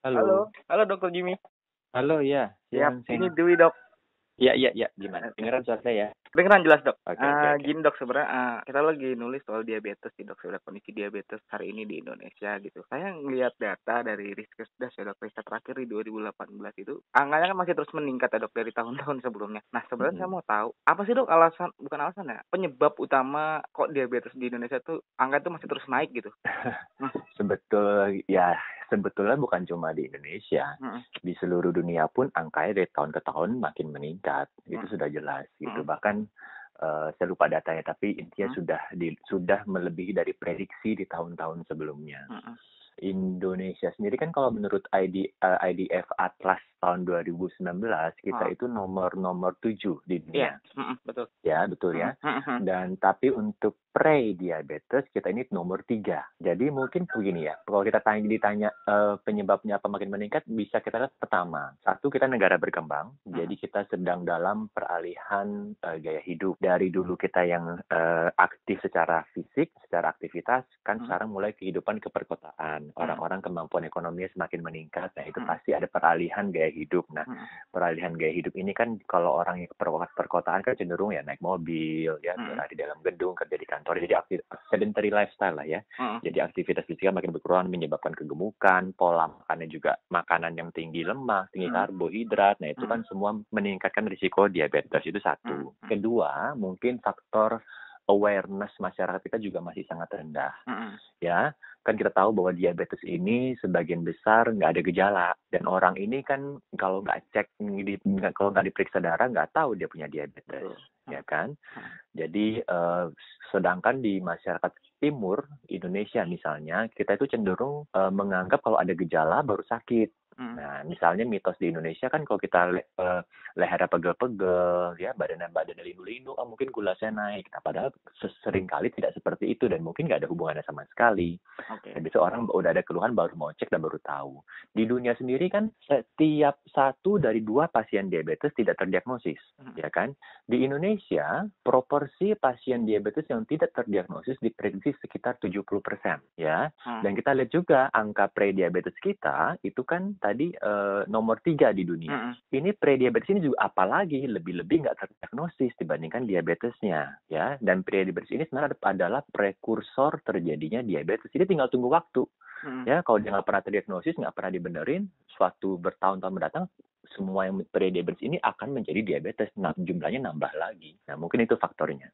Halo, Halo, halo Dokter Jimmy. halo ya, Siap, siang, ini siang. Dwi dok. Ya, ya, ya, gimana? Dengeran suara saya ya? Kedengeran jelas dok. Oke, oke, oke. Gini dok, sebenarnya kita lagi nulis soal diabetes sih dok, sebenarnya kondisi diabetes hari ini di Indonesia gitu. Saya ngelihat data dari Riskesdas ya dok, riset terakhir di 2018 itu, angkanya kan masih terus meningkat ya dok dari tahun-tahun sebelumnya. Nah sebenarnya saya Mm-mm. mau tahu, apa sih dok alasan, bukan alasan ya, penyebab utama kok diabetes di Indonesia tuh, angka itu masih terus naik gitu. Hmm, Sebetulnya bukan cuma di Indonesia, hmm, di seluruh dunia pun angkanya dari tahun ke tahun makin meningkat. Itu hmm, sudah jelas gitu. hmm, Bahkan saya lupa datanya, tapi intinya hmm, sudah melebihi dari prediksi di tahun-tahun sebelumnya. hmm, hmm. Indonesia sendiri kan kalau menurut IDF Atlas tahun 2019 kita Oh, itu nomor 7 di iya, dunia. betul. Ya, betul Hmm, ya. hmm, hmm, Dan tapi untuk pre-diabetes kita ini nomor 3. Jadi mungkin begini ya, kalau kita ditanya penyebabnya apa makin meningkat, bisa kita lihat pertama. Satu, kita negara berkembang, hmm, jadi kita sedang dalam peralihan gaya hidup. Dari dulu kita yang aktif secara fisik, secara aktivitas, kan hmm, sekarang mulai kehidupan ke perkotaan. hmm, Orang-orang kemampuan ekonominya semakin meningkat, nah itu hmm, pasti ada peralihan gaya hidup. Nah, hmm, peralihan gaya hidup ini kan kalau orang yang ke perkotaan kan cenderung ya naik mobil, ya hmm, berada di dalam gedung, kerja di kantor, jadi sedentary lifestyle lah ya. hmm, Jadi aktivitas fisik makin berkurang menyebabkan kegemukan, pola makannya juga makanan yang tinggi lemak, tinggi hmm, karbohidrat. Nah, itu hmm. kan semua meningkatkan risiko diabetes, itu Hmm, satu. hmm, Kedua, mungkin faktor awareness masyarakat kita juga masih sangat rendah. mhm, Ya, kan kita tahu bahwa diabetes ini sebagian besar nggak ada gejala, dan orang ini kan kalau nggak cek, kalau nggak diperiksa darah nggak tahu dia punya diabetes, betul. ya Mhm, kan? mhm, Jadi sedangkan di masyarakat timur Indonesia misalnya, kita itu cenderung menganggap kalau ada gejala baru sakit. mhm, Nah, misalnya mitos di Indonesia kan kalau kita lehernya pegel-pegel, ya badannya lindu-lindu, oh mungkin gula saya naik. Nah, padahal sering kali tidak seperti itu dan mungkin nggak ada hubungannya sama sekali. oke. Dan biasanya orang udah ada keluhan baru mau cek dan baru tahu. Di dunia sendiri kan setiap 1 dari 2 pasien diabetes tidak terdiagnosis, Mhm, ya kan? Di Indonesia, proporsi pasien diabetes yang tidak terdiagnosis diprediksi sekitar 70%, ya. mhm, Dan kita lihat juga angka prediabetes kita itu kan tadi nomor 3 di dunia. mhm, Ini prediabetes ini juga apalagi lebih-lebih nggak terdiagnosis dibandingkan diabetesnya, ya. Dan prediabetes ini sebenarnya adalah prekursor terjadinya diabetes. Jadi tinggal tunggu waktu. mhm. Ya, kalau dia nggak pernah terdiagnosis, nggak pernah dibenerin, suatu bertahun-tahun mendatang, semua yang prediabetes ini akan menjadi diabetes. Nah, jumlahnya nambah lagi. Nah, mungkin itu faktornya.